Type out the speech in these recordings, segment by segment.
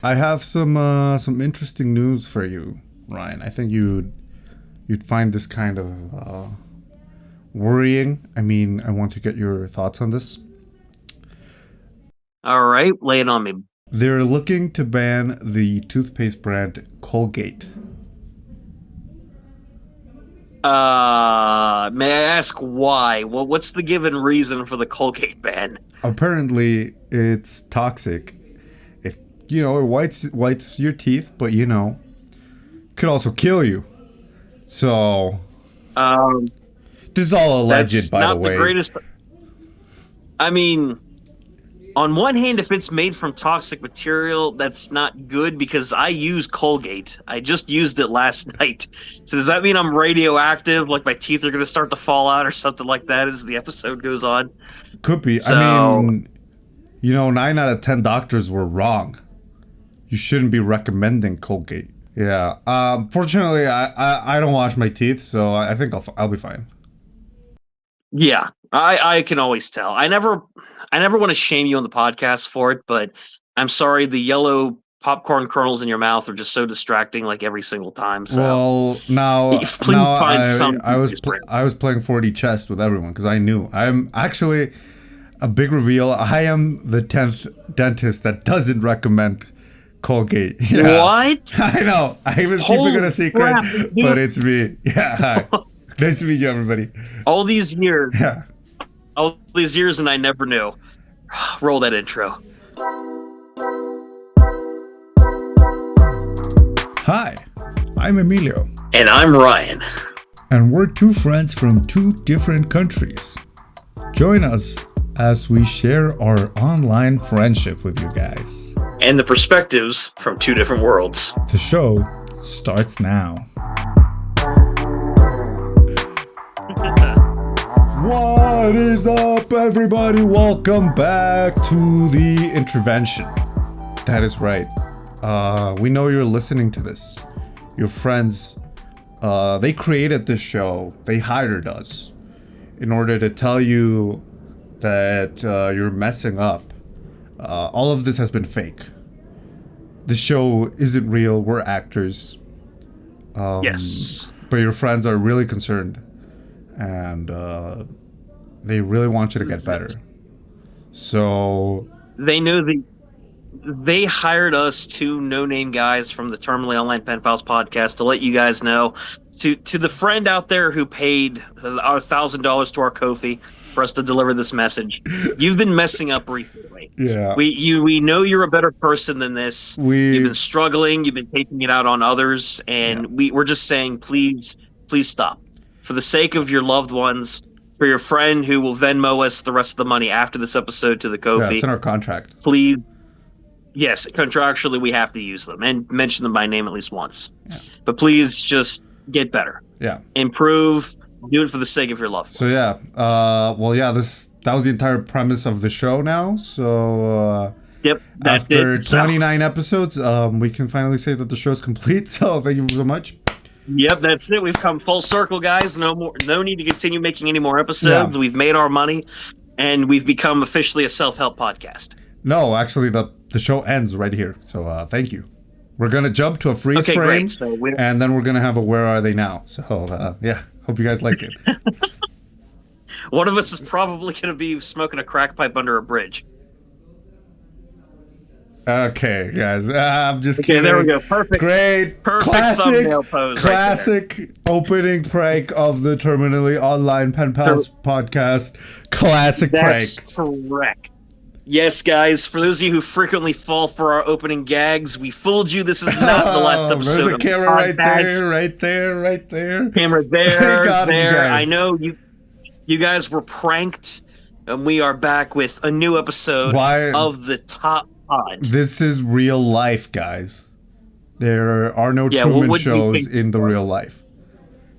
I have some interesting news for you, Ryan. I think you'd find this kind of worrying. I mean, I want to get your thoughts on this. All right, lay it on me. They're looking to ban the toothpaste brand Colgate. May I ask why? What's the given reason for the Colgate ban? Apparently, it's toxic. It whites your teeth, but could also kill you. So Um, this is all alleged, that's by the not the way. greatest. I mean, on one hand, if it's made from toxic material, that's not good because I use Colgate. I just used it last night. So does that mean I'm radioactive? Like my teeth are going to start to fall out or something like that as the episode goes on? Could be. So, I mean, 9 out of 10 doctors were wrong. You shouldn't be recommending Colgate. Yeah. Fortunately, I don't wash my teeth, so I think I'll be fine. yeah, I can always tell. I never want to shame you on the podcast for it, but I'm sorry. The yellow popcorn kernels in your mouth are just so distracting, like every single time. So, Well, now please find some. I was playing 4D chess with everyone because I knew I'm actually a big reveal. I am the 10th dentist that doesn't recommend Colgate. Yeah. What? I know. I was keeping it a secret, crap, but it's me. Yeah. Hi. Nice to meet you, everybody. all these years, Yeah. and I never knew. Roll that intro. Hi, I'm Emilio, And I'm Ryan. and we're two friends from two different countries. Join us as we share our online friendship with you guys. And the perspectives from two different worlds. The show starts now. What is up, everybody? Welcome back to the intervention. That is right. We know you're listening to this. Your friends, they created this show. They hired us in order to tell you that you're messing up. All of this has been fake. The show isn't real. We're actors. Yes. But your friends are really concerned. And they really want you to get better. So They know they hired us two no-name guys from the Terminally Online Pen Pals podcast to let you guys know. To the friend out there who paid our $1,000 to our Ko-fi for us to deliver this message, you've been messing up recently. yeah, We know you're a better person than this. You've been struggling. You've been taking it out on others, and we're just saying, please stop. For the sake of your loved ones, for your friend who will Venmo us the rest of the money after this episode to the Ko-fi. it's in our contract. Please. Yes, contractually we have to use them and mention them by name at least once. Yeah. But please just get better. Yeah. Improve. Do it for the sake of your loved ones. So yeah. That was the entire premise of the show now. So Yep. after 29 episodes, we can finally say that the show's complete. So thank you so much. Yep, that's it. We've come full circle, guys. No need to continue making any more episodes. Yeah. We've made our money, and we've become officially a self-help podcast. No, actually, the show ends right here. So thank you. We're gonna jump to a freeze frame, great. So and then we're gonna have a "Where Are They Now?" So yeah, hope you guys like it. one of us is probably going to be smoking a crack pipe under a bridge. Okay, guys, I'm just kidding. Okay, there we go. Perfect. Great. Perfect thumbnail pose. Classic opening prank of the Terminally Online Pen Pals podcast. Classic That's prank. correct. Yes, guys, for those of you who frequently fall for our opening gags, we fooled you. This is not the last episode. There's a of camera the right podcast. there, right there. Camera there, Got it, you there. guys. I know you guys were pranked, and we are back with a new episode of the Top Pod. This is real life, guys. There are no Truman shows in the real life.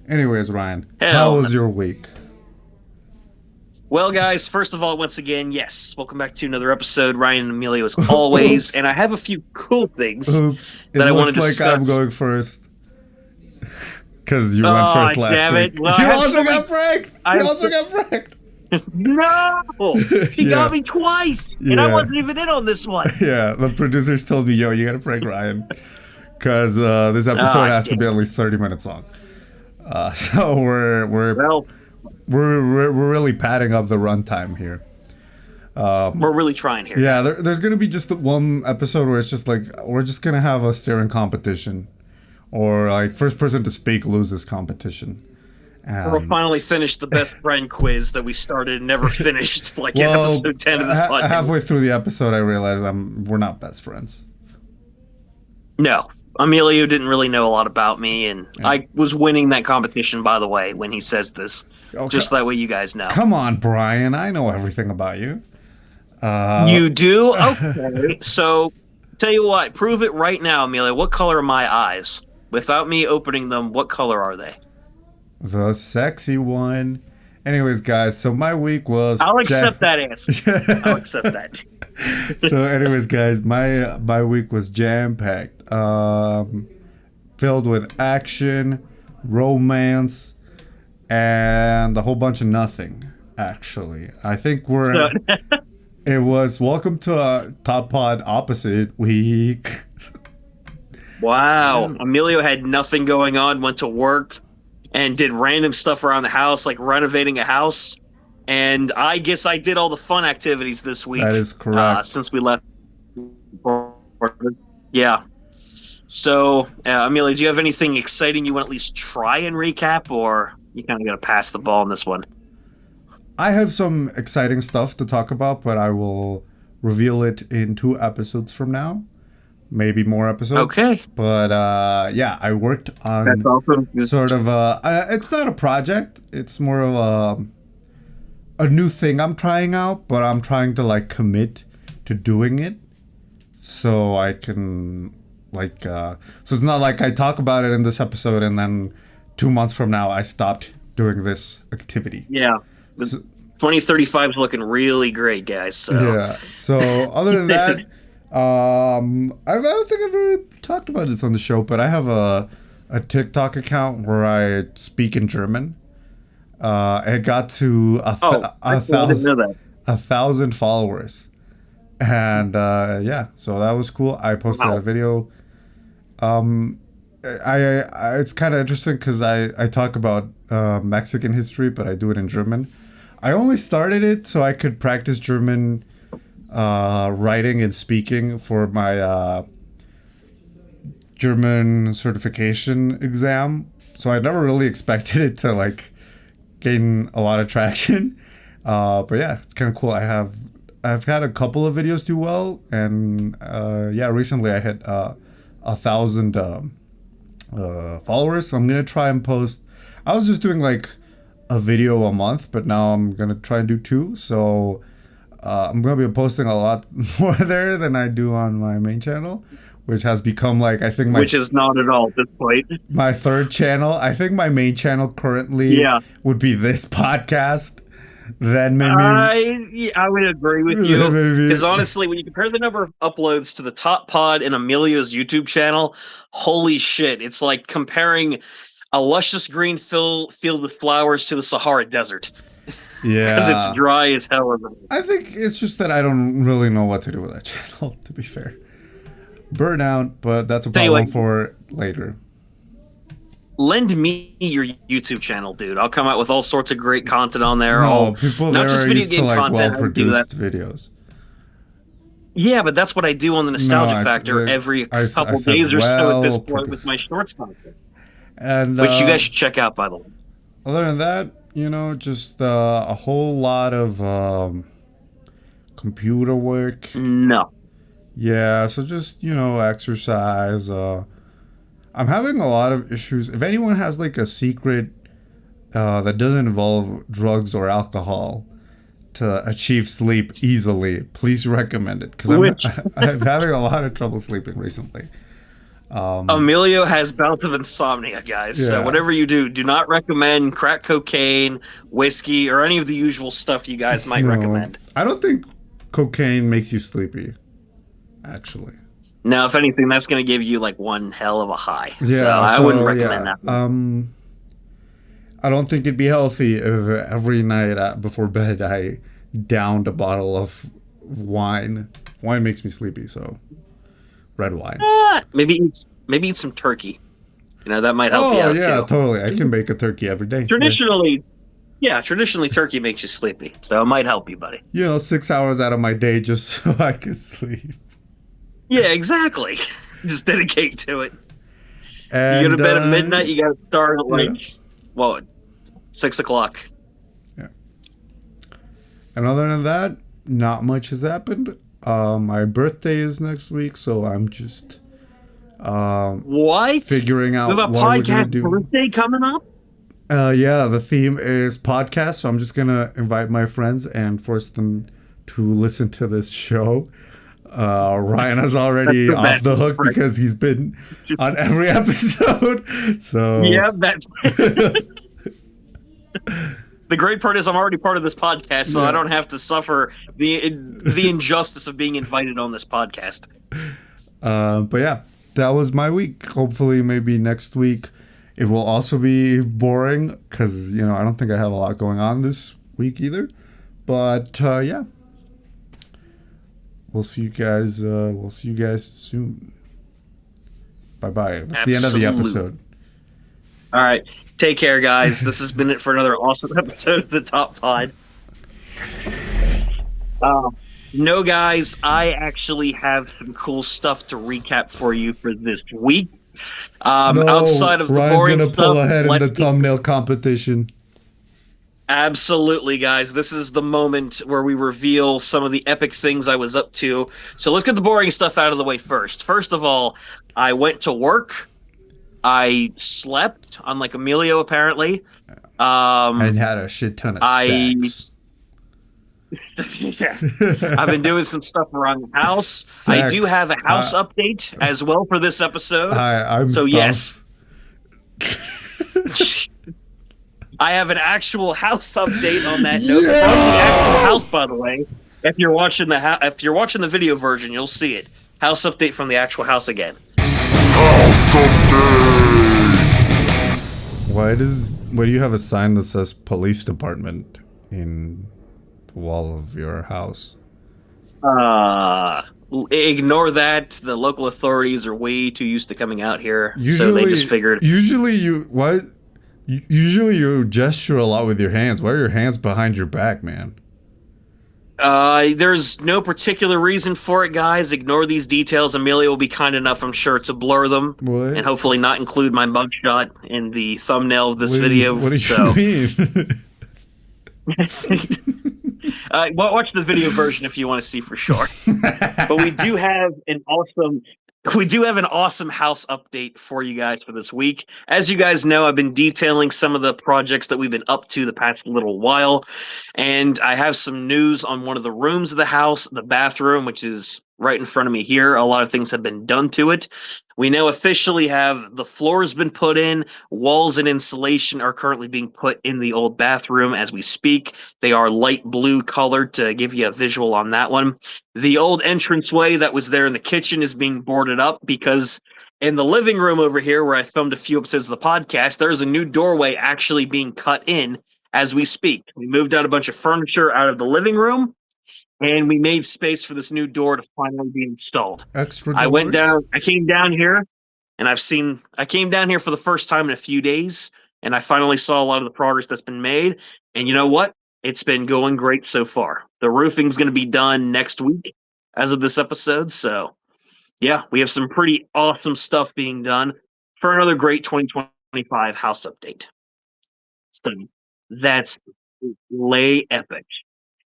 Anyways, Ryan, how was your week? Well, guys, first of all, once again, yes, welcome back to another episode. Ryan and Emilio, as always, and I have a few cool things that I want to discuss. It looks like I'm going first. Because you went first last week. Well, You also got pranked! No, he Yeah. got me twice, and I Yeah. wasn't even in on this one. Yeah, the producers told me, "Yo, you gotta prank Ryan, because this episode Ah, has to damn. be at least 30 minutes long." So Well, we're really padding up the runtime here. we're really trying here. Yeah, there's gonna be just one episode where it's just like we're just gonna have a staring competition, or like first person to speak loses competition. We'll finally finish the best friend quiz that we started and never finished, like in Well, episode 10 of this podcast. halfway through the episode, I realized we're not best friends. No, Emilio didn't really know a lot about me, and I was winning that competition, by the way, when he says this. Okay. Just that way you guys know. Come on, Brian, I know everything about you. You do? Okay. So, tell you what, prove it right now, Emilio. What color are my eyes? Without me opening them, what color are they? The sexy one. Anyways, guys, so my week was. I'll accept that answer. I'll accept that. So, anyways, guys, my week was jam packed, filled with action, romance, and a whole bunch of nothing. Actually, I think it was welcome to a Top Pod opposite week. Wow, Emilio had nothing going on. Went to work and did random stuff around the house, like renovating a house. And I guess I did all the fun activities this week. That is correct. Since we left. Yeah. So, Emilio, do you have anything exciting you want to at least try and recap, or you kind of got to pass the ball on this one? I have some exciting stuff to talk about, but I will reveal it in 2 episodes from now. Maybe more episodes. Okay. But yeah, I worked on That's awesome. sort of it's not a project. It's more of a new thing I'm trying out, but I'm trying to like commit to doing it so I can like so it's not like I talk about it in this episode and then 2 months from now I stopped doing this activity. Yeah. 2035 is looking really great, guys. So. Yeah. So other than that, I don't think I've ever talked about this on the show, but I have a TikTok account where I speak in German. It got to I didn't know that. 1,000 followers, and yeah, so that was cool. I posted a video. I it's kind of interesting because I talk about Mexican history, but I do it in German. I only started it so I could practice German writing and speaking for my German certification exam. So I never really expected it to like gain a lot of traction. But yeah, it's kind of cool. I've had a couple of videos do well, and yeah, recently I hit 1,000 followers. So I'm gonna try and post. I was just doing like a video a month, but now I'm gonna try and do 2. So I'm gonna be posting a lot more there than I do on my main channel, which has become like I think which is not at all at this point. My 3rd channel. I think my main channel currently would be this podcast. Then maybe I would agree with you, because honestly, when you compare the number of uploads to the Top Pod and Emilio's YouTube channel, holy shit, it's like comparing a luscious green field with flowers to the Sahara Desert. Yeah, because it's dry as hell. I think it's just that I don't really know what to do with that channel, to be fair. Burnout, but that's a problem for later. Lend me your YouTube channel, dude. I'll come out with all sorts of great content on there. No, people not there just are video used game to like content. well-produced videos. Yeah, but that's what I do on the Nostalgia Factor every couple days or so at this point with my shorts content. And which you guys should check out, by the way. Other than that, you know, just a whole lot of computer work. No. Yeah, so just, you know, exercise. I'm having a lot of issues. If anyone has like a secret that doesn't involve drugs or alcohol to achieve sleep easily, please recommend it, because I'm having a lot of trouble sleeping recently. Emilio has bouts of insomnia, guys. Yeah. So whatever you do not recommend crack cocaine, whiskey, or any of the usual stuff you guys might recommend. I don't think cocaine makes you sleepy, actually. No, if anything, that's going to give you like one hell of a high. Yeah, so I wouldn't recommend that. I don't think it'd be healthy if every night before bed I downed a bottle of wine. Wine makes me sleepy, so red wine. Maybe eat some turkey. That might help you Oh out yeah, too. totally. I can bake a turkey every day. Yeah. Traditionally, yeah, traditionally turkey makes you sleepy, so it might help you, buddy. 6 hours out of my day just so I can sleep. Yeah, exactly. Just dedicate to it. You go to And bed at midnight. You got to start at yeah, like what 6 o'clock. yeah. And other than that, not much has happened. My birthday is next week, so I'm just What? figuring We have out a what we're gonna podcast do. birthday coming up. Yeah, the theme is podcast, so I'm just gonna invite my friends and force them to listen to this show. Ryan is That's already the off best. the hook because he's been on every episode. So Yeah, that's the great part is I'm already part of this podcast, so I yeah. don't have to suffer the injustice of being invited on this podcast. But yeah, that was my week. Hopefully, maybe next week it will also be boring because I don't think I have a lot going on this week either. But yeah, we'll see you guys. We'll see you guys soon. Bye bye. That's the end of the Absolutely. episode. All right. Take care, guys. This has been it for another awesome episode of the Top Pod. No, guys, I actually have some cool stuff to recap for you for this week. No, Outside of the Ryan's boring gonna pull stuff, ahead in the let's get thumbnail competition. Absolutely, guys. This is the moment where we reveal some of the epic things I was up to. So let's get the boring stuff out of the way first. First of all, I went to work. I slept, unlike Emilio, apparently. And had a shit ton of I sex. yeah. I've been doing some stuff around the house. I do Sex. have a house update as well for this episode. I'm So stuff. yes, I have an actual house update on that note. From the actual house, by the way. If you're watching the video version, you'll see it. House update from the actual house again. House update. Why do you have a sign that says police department in the wall of your house? Ignore that. The local authorities are way too used to coming out here, so Usually, they just figured. Usually you gesture a lot with your hands. Why are your hands behind your back, man? There's no particular reason for it, guys. Ignore these details. Amelia will be kind enough, I'm sure, to blur them What? and hopefully not include my mugshot in the thumbnail of this What video. What do you so, mean? watch the video version if you want to see for sure. But we do have an awesome house update for you guys for this week. As you guys know, I've been detailing some of the projects that we've been up to the past little while, and I have some news on one of the rooms of the house, the bathroom, which is right in front of me here. A lot of things have been done to it. We now officially have the floors been put in, walls and insulation are currently being put in the old bathroom as we speak. They are light blue colored to give you a visual on that one. The old entranceway that was there in the kitchen is being boarded up because in the living room over here where I filmed a few episodes of the podcast, there's a new doorway actually being cut in as we speak. We moved out a bunch of furniture out of the living room, and we made space for this new door to finally be installed. Extra I doors? came down here, and I came down here for the first time in a few days, and I finally saw a lot of the progress that's been made. And you know what? It's been going great so far. The roofing's going to be done next week as of this episode. So, yeah, we have some pretty awesome stuff being done for another great 2025 house update. So that's lay epic.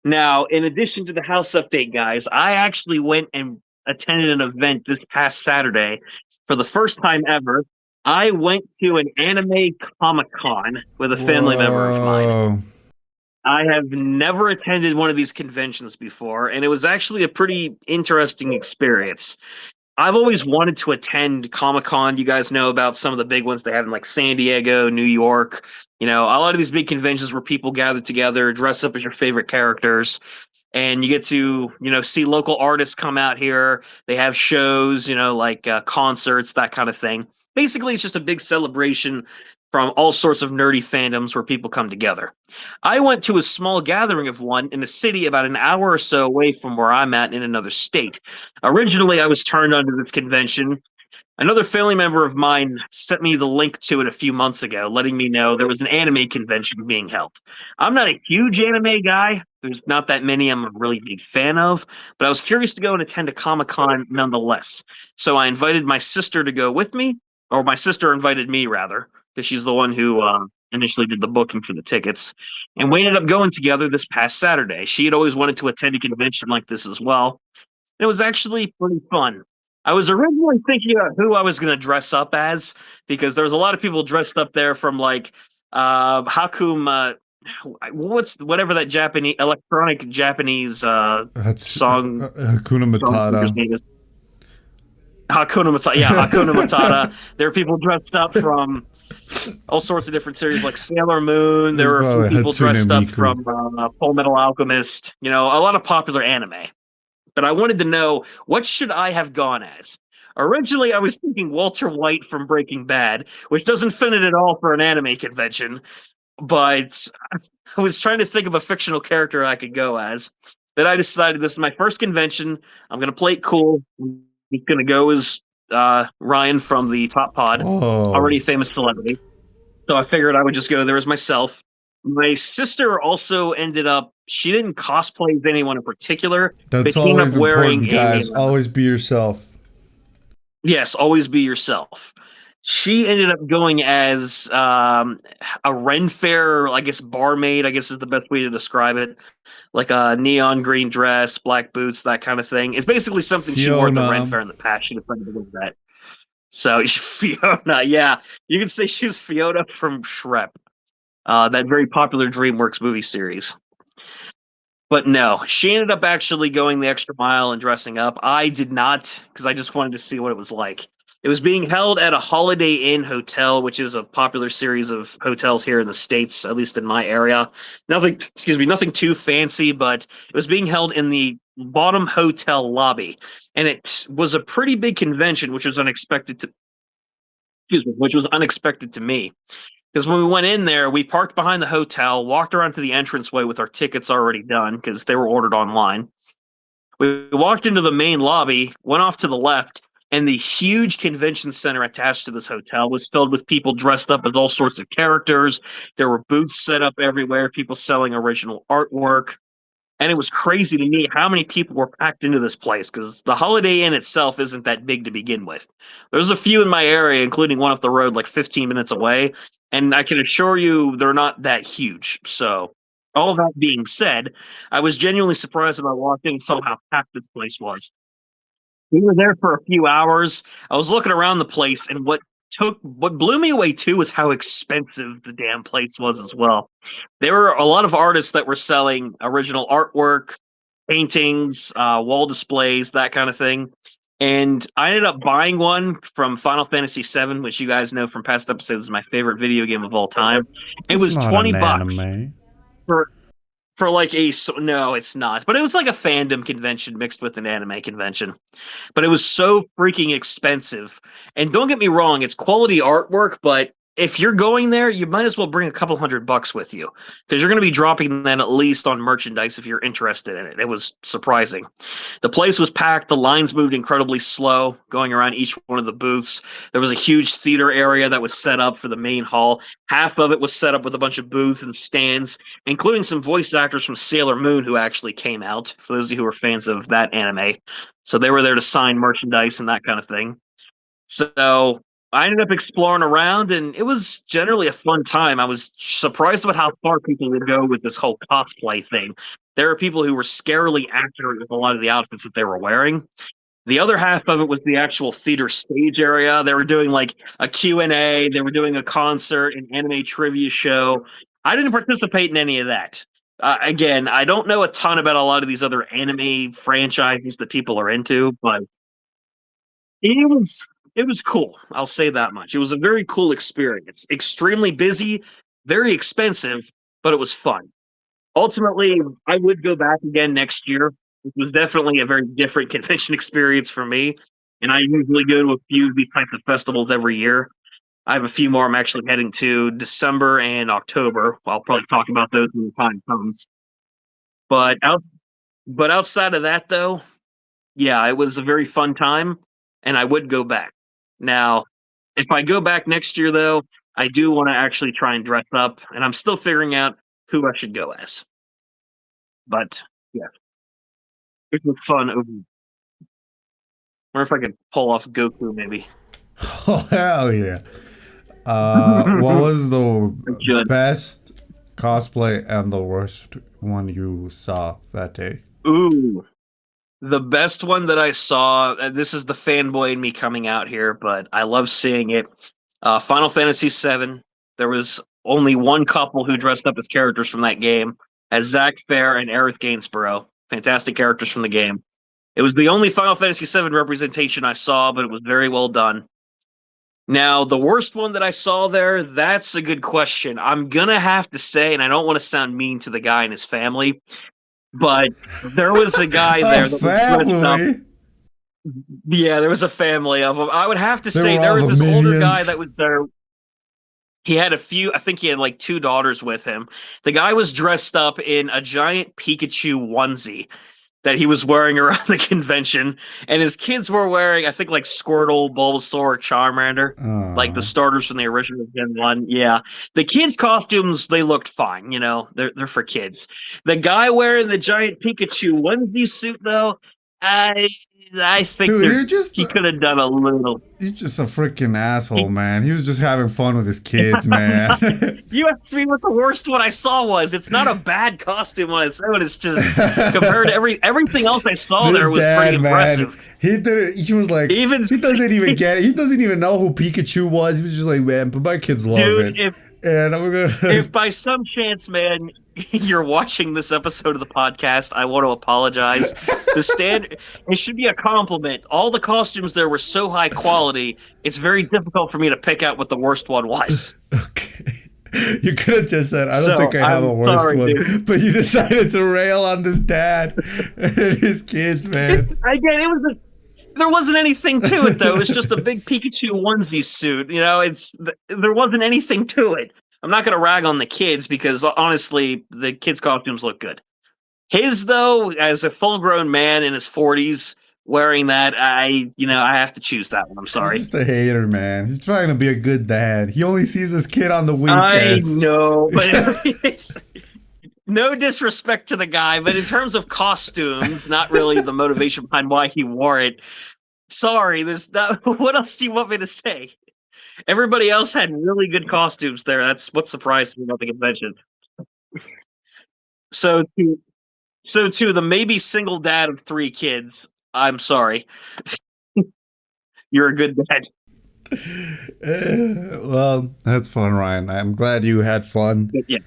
Now, in addition to the house update, guys, I actually went and attended an event this past Saturday for the first time ever. I went to an anime Comic Con with a family member of mine. Whoa. I have never attended one of these conventions before, and it was actually a pretty interesting experience. I've always wanted to attend Comic-Con. You guys know about some of the big ones they have in like San Diego, New York. A lot of these big conventions where people gather together, dress up as your favorite characters, and you get to, see local artists come out here. They have shows, like concerts, that kind of thing. Basically, it's just a big celebration from all sorts of nerdy fandoms where people come together. I went to a small gathering of one in a city about an hour or so away from where I'm at in another state. Originally, I was turned on to this convention. Another family member of mine sent me the link to it a few months ago, letting me know there was an anime convention being held. I'm not a huge anime guy. There's not that many I'm a really big fan of, but I was curious to go and attend a Comic Con nonetheless. So I invited my sister to go with me, or my sister invited me rather, because she's the one who initially did the booking for the tickets. And we ended up going together this past Saturday. She had always wanted to attend a convention like this as well. It was actually pretty fun. I was originally thinking about who I was going to dress up as because there was a lot of people dressed up there from like Hakum. What's whatever that Japanese electronic Japanese That's song Hakuna singer's Matata. name is Hakuna Matata. Yeah, Hakuna Matata. There were people dressed up from all sorts of different series like Sailor Moon. There There's were a few probably people Hatsune dressed up Miku. from Full Metal Alchemist. You know, a lot of popular anime, but I wanted to know what should I have gone as. Originally, I was thinking Walter White from Breaking Bad, which doesn't fit it at all for an anime convention. But I was trying to think of a fictional character I could go as. Then I decided this is my first convention. I'm going to play it cool. I'm going to go as Ryan from the Top Pod, Oh, already a famous celebrity. So I figured I would just go there as myself. My sister also ended up, she didn't cosplay as anyone in particular, but that's came up always wearing important, guys. Always be yourself. yes, always be yourself. She ended up going as a Ren Fair, I guess barmaid, I guess is the best way to describe it. Like a neon green dress, black boots, that kind of thing. It's basically something she wore at the Ren Fiona. Fair in the past. She decided to do that. So Fiona, yeah, you could say she was Fiona from Shrek, that very popular DreamWorks movie series. But no, she ended up actually going the extra mile and dressing up. I did not because I just wanted to see what it was like. It was being held at a Holiday Inn hotel, which is a popular series of hotels here in the States, at least in my area. Nothing, excuse me, nothing too fancy, but it was being held in the bottom hotel lobby. And it was a pretty big convention, which was unexpected to, excuse me, which was unexpected to me. Because when we went in there, we parked behind the hotel, walked around to the entranceway with our tickets already done because they were ordered online. We walked into the main lobby, went off to the left, and the huge convention center attached to this hotel was filled with people dressed up as all sorts of characters. There were booths set up everywhere, people selling original artwork. And it was crazy to me how many people were packed into this place because the Holiday Inn itself isn't that big to begin with. There's a few in my area, including one up the road, like 15 minutes away, and I can assure you they're not that huge. So, all that being said, I was genuinely surprised when I walked in and saw how packed this place was. We were there for a few hours. I was looking around the place, and what blew me away too was how expensive the damn place was as well. There were a lot of artists that were selling original artwork, paintings, wall displays, that kind of thing. And I ended up buying one from Final Fantasy VII, which you guys know from past episodes is my favorite video game of all time. It It's was not 20 an bucks anime. for like no, it's not. But it was like a fandom convention mixed with an anime convention, but it was so freaking expensive. And don't get me wrong, it's quality artwork, but if you're going there, you might as well bring a couple $100 with you because you're going to be dropping that at least on merchandise if you're interested in it. It was surprising. The place was packed. The lines moved incredibly slow going around each one of the booths. There was a huge theater area that was set up for the main hall. Half of it was set up with a bunch of booths and stands, including some voice actors from Sailor Moon who actually came out, for those of you who are fans of that anime. So they were there to sign merchandise and that kind of thing. So I ended up exploring around, and it was generally a fun time. I was surprised about how far people would go with this whole cosplay thing. There are people who were scarily accurate with a lot of the outfits that they were wearing. The other half of it was the actual theater stage area. They were doing like a Q&A, they were doing a concert, an anime trivia show. I didn't participate in any of that. Again, I don't know a ton about a lot of these other anime franchises that people are into, but it was cool. I'll say that much. It was a very cool experience. Extremely busy, very expensive, but it was fun. Ultimately, I would go back again next year. It was definitely a very different convention experience for me, and I usually go to a few of these types of festivals every year. I have a few more I'm actually heading to December and October. I'll probably talk about those when the time comes. But outside of that though, yeah, it was a very fun time and I would go back. Now, if I go back next year though, I do want to actually try and dress up and I'm still figuring out who I should go as. But yeah, it was fun over. Or if I could pull off Goku maybe. Oh hell yeah! What was the Good. best cosplay and the worst one you saw that day? Ooh. The best one that I saw, this is the fanboy in me coming out here, but I love seeing it. Final Fantasy VII. There was only one couple who dressed up as characters from that game, as Zack Fair and Aerith Gainsborough. Fantastic characters from the game. It was the only Final Fantasy VII representation I saw, but it was very well done. Now, the worst one that I saw there, that's a good question. I'm gonna have to say, and I don't want to sound mean to the guy and his family, but there was a guy A there that was dressed up. family. Yeah, there was a family of them. I would have to They say were there all was the this older guy minions. that was there. He had a few, I think he had like two daughters with him. The guy was dressed up in a giant Pikachu onesie that he was wearing around the convention, and his kids were wearing, I think, like Squirtle, Bulbasaur, Charmander, like the Oh, starters from the original Gen 1. Yeah. The kids' costumes, they looked fine, they're for kids. The guy wearing the giant Pikachu onesie suit, though, I I think dude, he could have done a little. you're just a freaking asshole, He, man. He was just having fun with his kids, man. you asked me what the worst one I saw was. It's not a bad costume on its own. It's just compared to everything else I saw This there was pretty dad, man, impressive. he did it. He was like, Even he doesn't even get it. He doesn't even know who Pikachu was. He was just like, man, but my kids love dude, it. And I'm gonna. if by some chance, man, you're watching this episode of the podcast, I want to apologize. It should be a compliment. All the costumes there were so high quality, it's very difficult for me to pick out what the worst one was. Okay. You could have just said, I don't So think I have a I'm worst sorry, one. dude. But you decided to rail on this dad and his kids, man. Again, there wasn't anything to it though. It was just a big Pikachu onesie suit. There wasn't anything to it. I'm not gonna rag on the kids because honestly, the kids' costumes look good. His though, as a full-grown man in his 40s wearing that, I have to choose that one. I'm You're sorry. just a hater, man. He's trying to be a good dad. He only sees his kid on the I weekends. know, but it's no disrespect to the guy, but in terms of costumes, not really the motivation behind why he wore it. Sorry, there's not. What else do you want me to say? Everybody else had really good costumes there. That's what surprised me about the convention. So to the maybe single dad of 3 kids, I'm sorry. You're a good dad. Well, that's fun, Ryan. I'm glad you had fun. But yeah,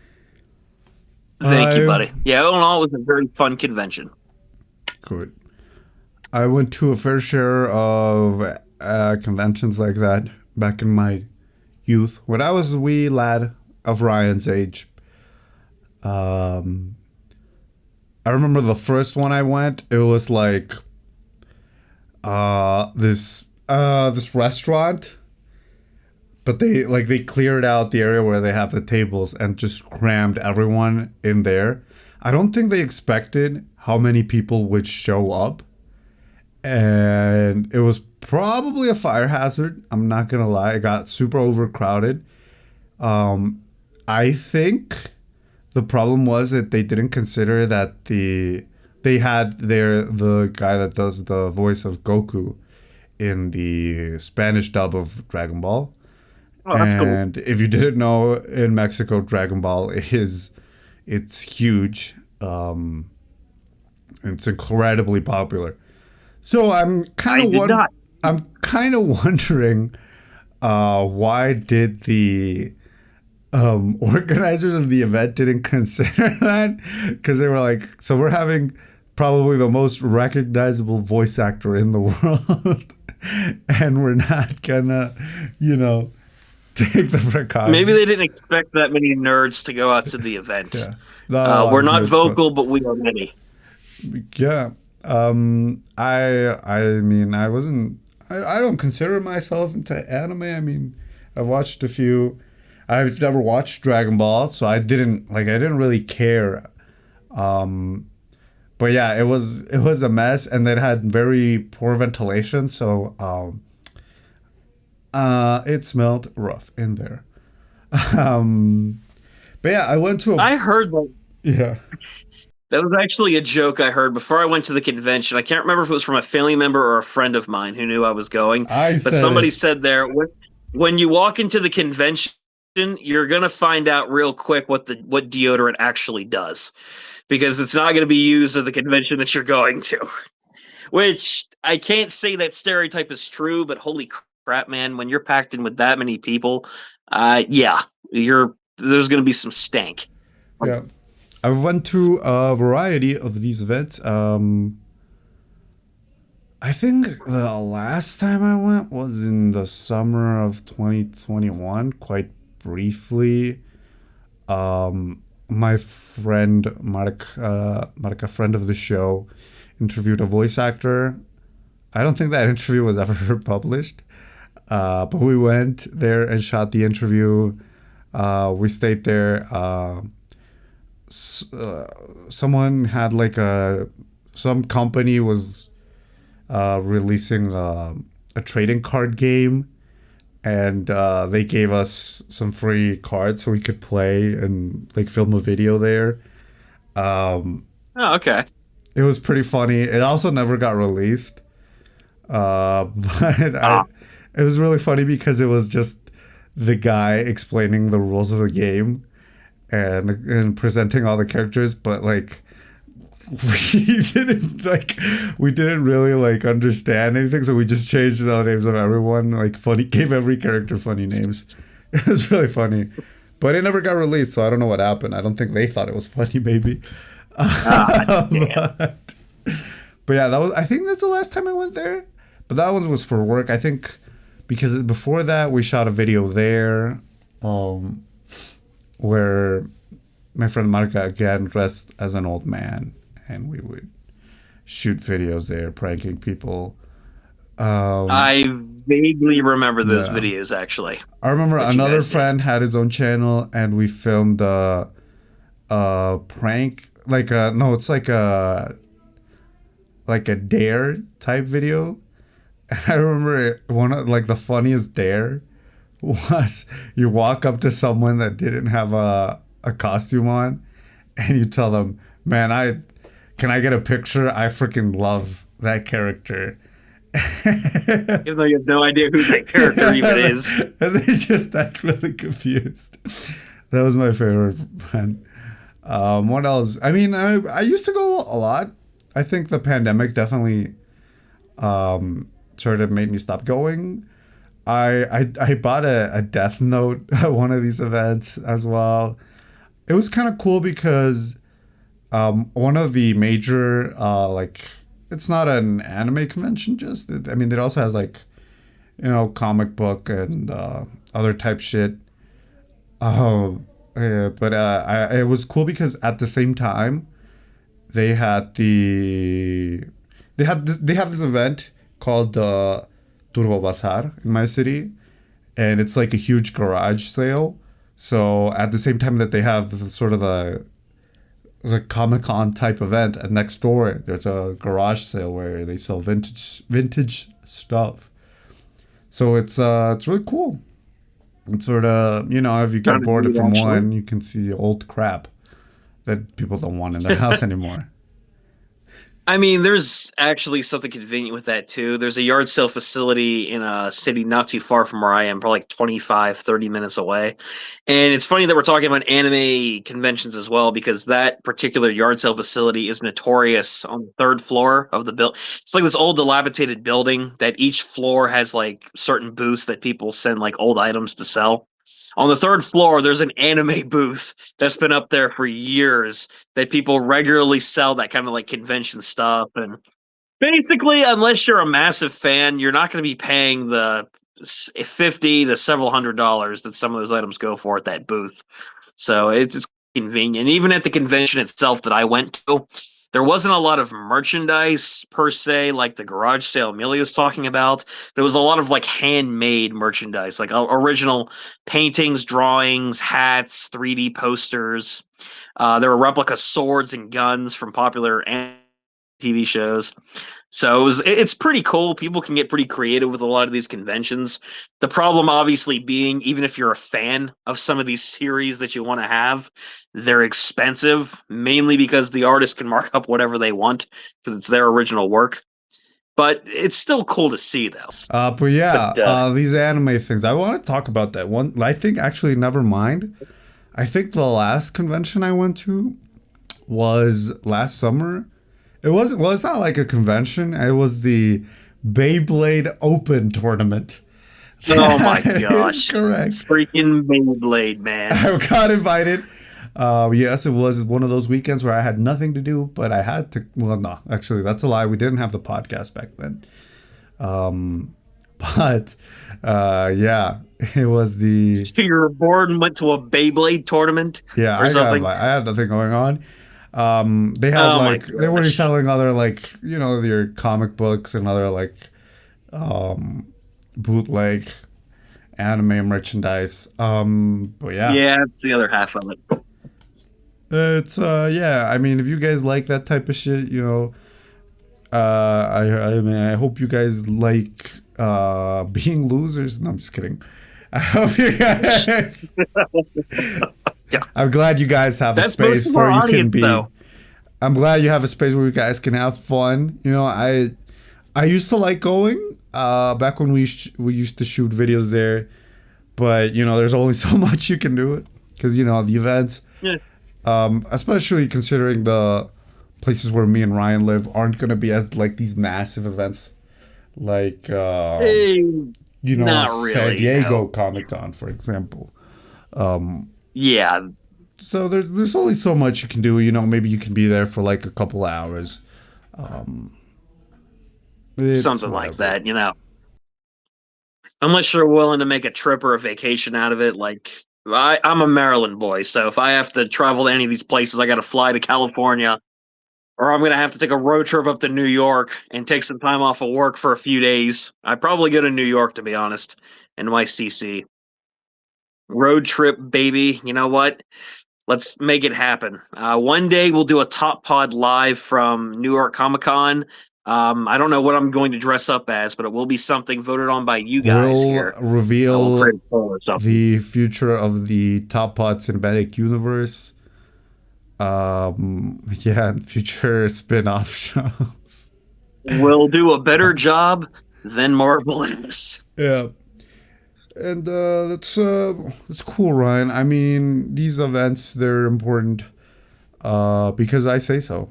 thank you, I buddy. Yeah, all in all, it was a very fun convention. good. I went to a fair share of conventions like that back in my youth when I was a wee lad of Ryan's age. Um, I remember the first one I went. It was like this restaurant, but they cleared out the area where they have the tables and just crammed everyone in there. I don't think they expected how many people would show up, and it was probably a fire hazard. I'm not gonna lie, it got super overcrowded. I think the problem was that they didn't consider that they had the guy that does the voice of Goku in the Spanish dub of Dragon Ball. Oh, that's cool. And if you didn't know, in Mexico, Dragon Ball it's huge. It's incredibly popular. So Not. I'm kind of wondering why did the organizers of the event didn't consider that, because they were like, so we're having probably the most recognizable voice actor in the world and we're not gonna take the precautions. Maybe they didn't expect that many nerds to go out to the event. Yeah, not a lot We're of not nerds, vocal, but we are many. yeah. I mean, I don't consider myself into anime. I mean, I've watched a few. I've never watched Dragon Ball, so I didn't really care. Um, but yeah, it was a mess, and it had very poor ventilation, so it smelled rough in there. um, but yeah, I went to a I heard that yeah. that was actually a joke I heard before I went to the convention. I can't remember if it was from a family member or a friend of mine who knew I was going, I but said somebody it. said there when you walk into the convention, you're gonna find out real quick what deodorant actually does, because it's not gonna be used at the convention that you're going to. Which I can't say that stereotype is true, but holy crap, man, when you're packed in with that many people, yeah, you're there's gonna be some stank. Yeah, I went to a variety of these events. I think the last time I went was in the summer of 2021, quite briefly. My friend Mark, a friend of the show, interviewed a voice actor. I don't think that interview was ever published, but we went there and shot the interview. We stayed there. Someone had like some company was releasing a trading card game, and they gave us some free cards so we could play and like film a video there. Um, Oh, okay. it was pretty funny. It also never got released, but Ah, it was really funny because it was just the guy explaining the rules of the game and presenting all the characters, but like we didn't like we didn't really like understand anything, so we just changed the names of everyone, like funny, gave every character funny names. It was really funny, but it never got released, so I don't know what happened. I don't think they thought it was funny, maybe. damn. but, but yeah, that was, I think that's the last time I went there, but that one was for work, I think, because before that we shot a video there, um where my friend Marca again dressed as an old man, and we would shoot videos there pranking people. Um, I vaguely remember those yeah, videos actually I remember that you another guys did. friend had his own channel, and we filmed a prank, like a no, it's like a dare type video. I remember one of like the funniest dare was you walk up to someone that didn't have a costume on, and you tell them, "Man, I can I get a picture? I freaking love that character." Even though you have no idea who that character even is. And they just act really confused. That was my favorite one. What else? I mean, I used to go a lot. I think the pandemic definitely sort of made me stop going. I bought a Death Note at one of these events as well. It was kind of cool because one of the major like it's not an anime convention, just I mean it also has like comic book and other type shit. But it was cool because at the same time they had they have this event called the Turbo Bazaar in my city, and it's like a huge garage sale. So at the same time that they have sort of the Comic Con type event, and next door there's a garage sale where they sell vintage stuff. So it's really cool. It's sort of if you get Sounded bored neat, from actually. one, you can see old crap that people don't want in their house anymore. I mean, there's actually something convenient with that too. There's a yard sale facility in a city not too far from where I am, probably like 25, 30 minutes away. And it's funny that we're talking about anime conventions as well, because that particular yard sale facility is notorious on the third floor of the building. It's like this old dilapidated building that each floor has like certain booths that people send like old items to sell. On the third floor, there's an anime booth that's been up there for years that people regularly sell that kind of like convention stuff. And basically, unless you're a massive fan, you're not going to be paying the 50 to several $100s that some of those items go for at that booth. So it's convenient. Even at the convention itself that I went to, There wasn't a lot of merchandise per se, like the garage sale Amelia was talking about. There was a lot of like handmade merchandise, like original paintings, drawings, hats, 3D posters. There were replica swords and guns from popular TV shows. So it's pretty cool. People can get pretty creative with a lot of these conventions. The problem obviously being, even if you're a fan of some of these series that you want to have, they're expensive, mainly because the artist can mark up whatever they want because it's their original work. But it's still cool to see, though. But yeah, these anime things. I want to talk about that one. I think actually, never mind. I think the last convention I went to was last summer. It wasn't. Well, it's not like a convention. It was the Beyblade Open tournament. Oh my gosh! Correct. Freaking Beyblade, man! I got invited. Yes, it was one of those weekends where I had nothing to do, but I had to. Well, no, actually, that's a lie. We didn't have the podcast back then. But yeah, it was the. So you were bored and went to a Beyblade tournament. Yeah, or something? I had nothing going on. They had they were selling other your comic books and other bootleg anime merchandise. But yeah, it's the other half of it. It's yeah. I mean, if you guys like that type of shit, I mean, I hope you guys like being losers. No, I'm just kidding. I hope you guys. Yeah. I'm glad you guys have a space where you can be. Though. I'm glad you have a space where you guys can have fun. I used to like going back when we used to shoot videos there, but there's only so much you can do it because the events, especially considering the places where me and Ryan live aren't going to be as like these massive events like San Diego Comic-Con, for example. Yeah. So there's only so much you can do. Maybe you can be there for like a couple hours. Something like that, Unless you're willing to make a trip or a vacation out of it. Like, I'm a Maryland boy, so if I have to travel to any of these places, I got to fly to California, or I'm going to have to take a road trip up to New York and take some time off of work for a few days. I'd probably go to New York, to be honest, NYCC. Road trip, baby. You know what? Let's make it happen. One day we'll do a Top Pod live from New York Comic Con. I don't know what I'm going to dress up as, but it will be something voted on by you guys here. We'll reveal the future of the Top Pod cinematic universe. Future spin-off shows. We'll do a better job than Marvel is. Yeah. And that's cool, Ryan. I mean, these events, they're important because I say so.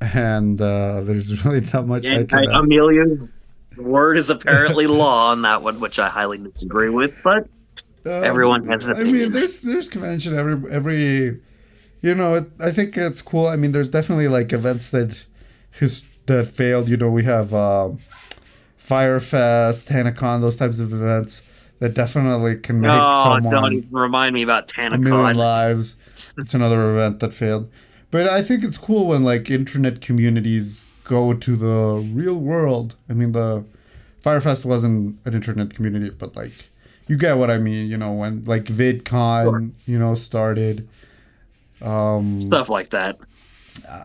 And there's really not much I can... Amelia's word is apparently law on that one, which I highly disagree with, but everyone has an opinion. I mean, there's convention every I think it's cool. I mean, there's definitely like events that failed. We have Firefest, TanaCon, those types of events that definitely can make someone... don't even remind me about TanaCon. A million lives. It's another event that failed. But I think it's cool when like internet communities go to the real world. I mean, the Firefest wasn't an internet community, but like you get what I mean. When like VidCon, sure. Started. Stuff like that.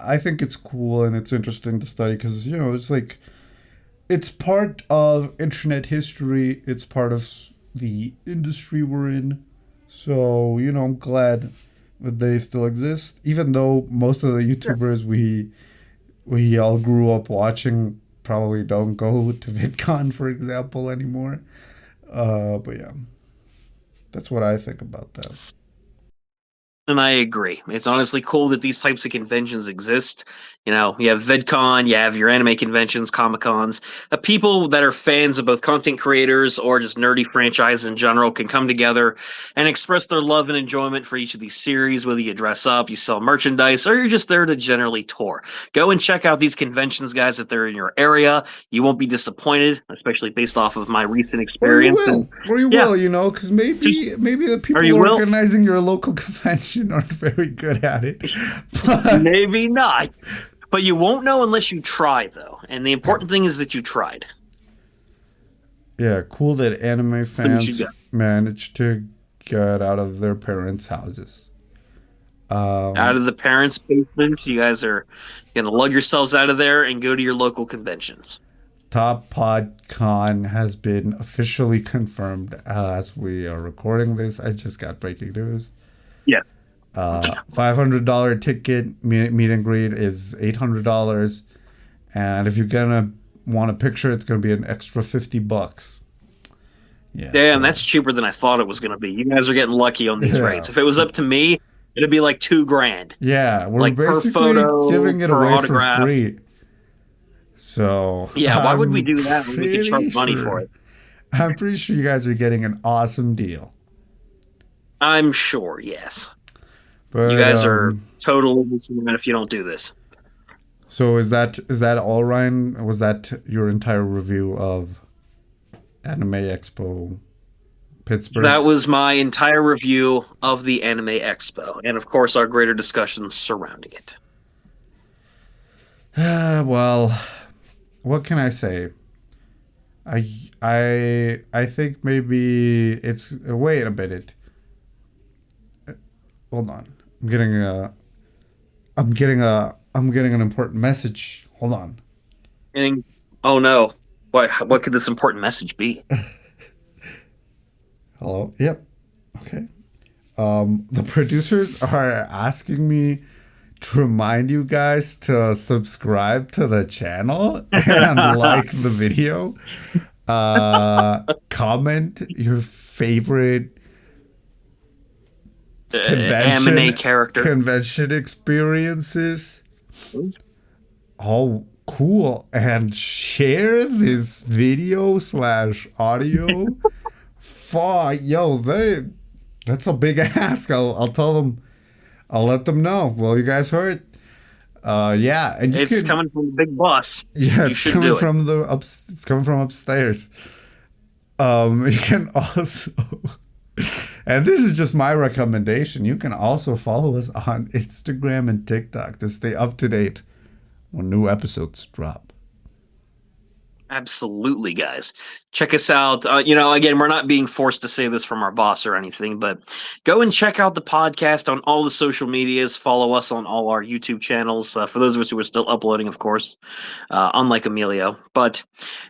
I think it's cool and it's interesting to study because it's like it's part of internet history. It's part of the industry we're in. So I'm glad that they still exist, even though most of the YouTubers we all grew up watching probably don't go to VidCon, for example, anymore. But yeah, that's what I think about that. And I agree. It's honestly cool that these types of conventions exist. You have VidCon, you have your anime conventions, Comic-Cons. People that are fans of both content creators or just nerdy franchises in general can come together and express their love and enjoyment for each of these series, whether you dress up, you sell merchandise, or you're just there to generally tour. Go and check out these conventions, guys, if they're in your area. You won't be disappointed, especially based off of my recent experience. Or you will, because maybe the people organizing your local convention aren't very good at it. Maybe not. But you won't know unless you try, though. And the important thing is that you tried. Yeah, cool that anime So you should fans go. manage to get out of their parents' houses. Out Um, of the parents' basements, you guys are going to lug yourselves out of there and go to your local conventions. Top Pod Con has been officially confirmed as we are recording this. I just got breaking news. Yes. $500 ticket meet and greet is $800, and if you're gonna want a picture, it's gonna be an extra $50. Yeah, Damn, so that's cheaper than I thought it was going to be. You guys are getting lucky on these yeah, rates. If it was up to me, it'd be like $2,000, yeah, we're like per basically photo, giving it per away for autograph. free. So Yeah, why would we I'm do that when we could charge pretty money for sure, it? I'm pretty sure you guys are getting an awesome deal. I'm sure, yes. You But guys are totally missing out if you don't do this. so is that all, Ryan? Was that your entire review of Anime Expo Pittsburgh? That was my entire review of the Anime Expo, and of course, our greater discussions surrounding it. Well, what can I say? I think maybe it's wait a minute. Hold on. I'm getting an important message. Hold on. And oh no, what could this important message be? Hello. Yep. Okay. The producers are asking me to remind you guys to subscribe to the channel and like the video. Comment your favorite Anime character. convention experiences. Oh, cool. And share this video slash audio. Yo, that's a big ask. I'll tell them. I'll let them know. Well, you guys heard. Yeah, and It's coming from the big boss. Yeah, You it's should coming do it. from it's coming from upstairs. You can also, and this is just my recommendation. You can also follow us on Instagram and TikTok to stay up to date when new episodes drop. Absolutely, guys. Check us out. Again, we're not being forced to say this from our boss or anything, but go and check out the podcast on all the social medias. Follow us on all our YouTube channels. For those of us who are still uploading, of course, unlike Emilio. But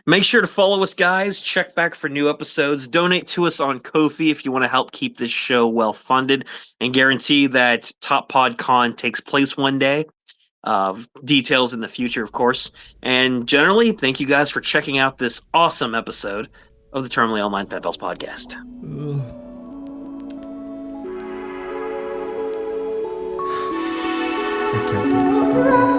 make sure to follow us, guys. Check back for new episodes. Donate to us on Ko-fi if you want to help keep this show well funded and guarantee that Top Pod Con takes place one day. Details in the future, of course. And generally, thank you guys for checking out this awesome episode of the Terminally Online Pen Pals podcast. I can't do this.